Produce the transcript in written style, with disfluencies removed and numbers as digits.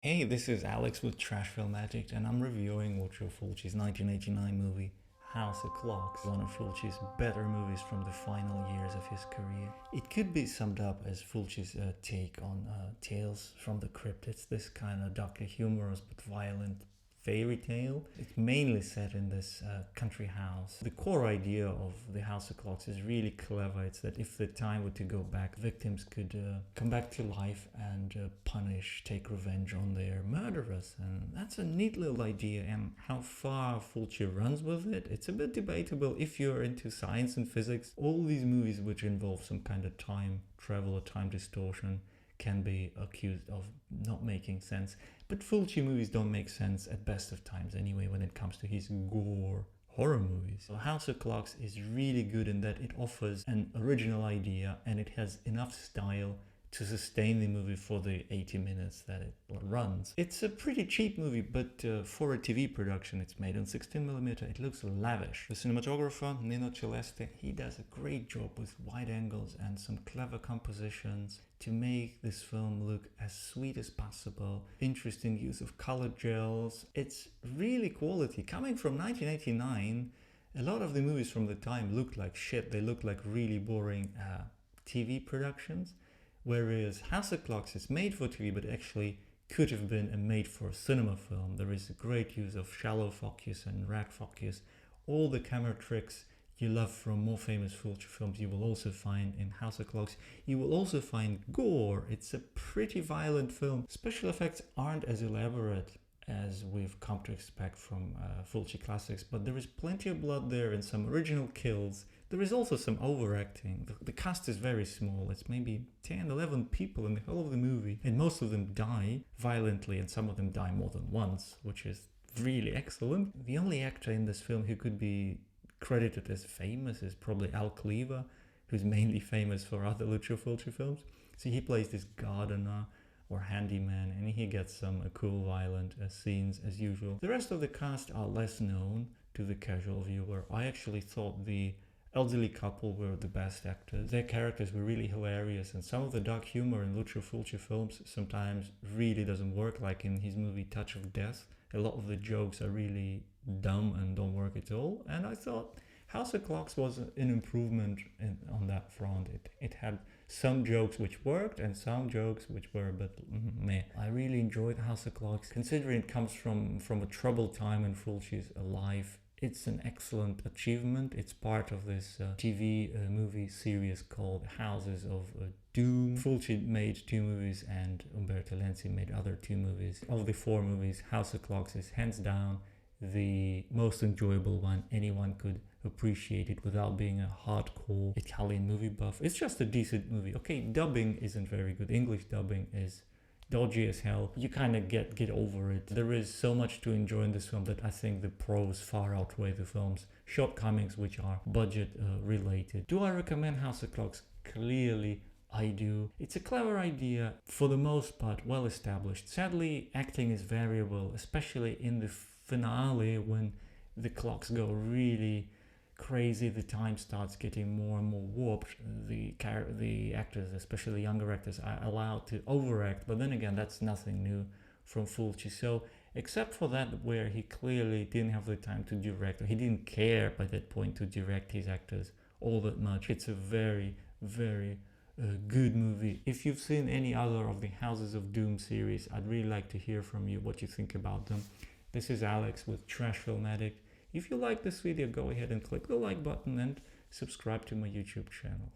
Hey, this is Alex with Trash Film Addict, and I'm reviewing Lucio Fulci's 1989 movie House of Clocks, one of Fulci's better movies from the final years of his career. It could be summed up as Fulci's take on Tales from the Crypt. It's this kind of darkly humorous but violent fairy tale. It's mainly set in this country house. The core idea of the House of Clocks is really clever. It's that if the time were to go back, victims could come back to life and punish, take revenge on their murderers. And that's a neat little idea, and how far Fulci runs with it, it's a bit debatable if you're into science and physics. All these movies which involve some kind of time travel or time distortion can be accused of not making sense. But Fulci movies don't make sense at best of times anyway when it comes to his gore horror movies. So House of Clocks is really good in that it offers an original idea and it has enough style to sustain the movie for the 80 minutes that it runs. It's a pretty cheap movie, but for a TV production, it's made on 16mm. It looks lavish. The cinematographer, Nino Celeste, he does a great job with wide angles and some clever compositions to make this film look as sweet as possible. Interesting use of colored gels. It's really quality. Coming from 1989, a lot of the movies from the time looked like shit. They looked like really boring TV productions. Whereas House of Clocks is made for TV, but actually could have been a made-for-cinema film. There is a great use of shallow focus and red focus. All the camera tricks you love from more famous Fulci films you will also find in House of Clocks. You will also find gore. It's a pretty violent film. Special effects aren't as elaborate as we've come to expect from Fulci classics, but there is plenty of blood there and some original kills. There is also some overacting. The cast is very small. It's maybe 10, 11 people in the whole of the movie, and most of them die violently, and some of them die more than once, which is really excellent. The only actor in this film who could be credited as famous is probably Al Cleaver, who's mainly famous for other Lucio Fulci films. So he plays this gardener or handyman, and he gets some cool violent scenes as usual. The rest of the cast are less known to the casual viewer. I actually thought the elderly couple were the best actors. Their characters were really hilarious, and some of the dark humor in Lucio Fulci films sometimes really doesn't work, like in his movie Touch of Death. A lot of the jokes are really dumb and don't work at all, and I thought House of Clocks was an improvement on that front. It had some jokes which worked and some jokes which were a bit meh. I really enjoyed House of Clocks. Considering it comes from a troubled time in Fulci's life, it's an excellent achievement. It's part of this TV movie series called Houses of Doom. Fulci made 2 movies and Umberto Lenzi made other 2 movies. Of the 4 movies, House of Clocks is hands down the most enjoyable one. Anyone could appreciate it without being a hardcore Italian movie buff. It's just a decent movie. Okay, dubbing isn't very good. English dubbing is dodgy as hell. You kind of get over it. There is so much to enjoy in this film that I think the pros far outweigh the film's shortcomings, which are budget related. Do I recommend House of Clocks? Clearly I do. It's a clever idea, for the most part well established. Sadly, acting is variable, especially in the finale when the clocks go really crazy. The time starts getting more and more warped. The actors, especially younger actors, are allowed to overact, but then again, that's nothing new from Fulci. So except for that, where he clearly didn't have the time to direct, or he didn't care by that point to direct his actors all that much, it's a very good movie. If you've seen any other of the Houses of Doom series, I'd really like to hear from you what you think about them. This is Alex with Trash Film Addict. If you like this video, go ahead and click the like button and subscribe to my YouTube channel.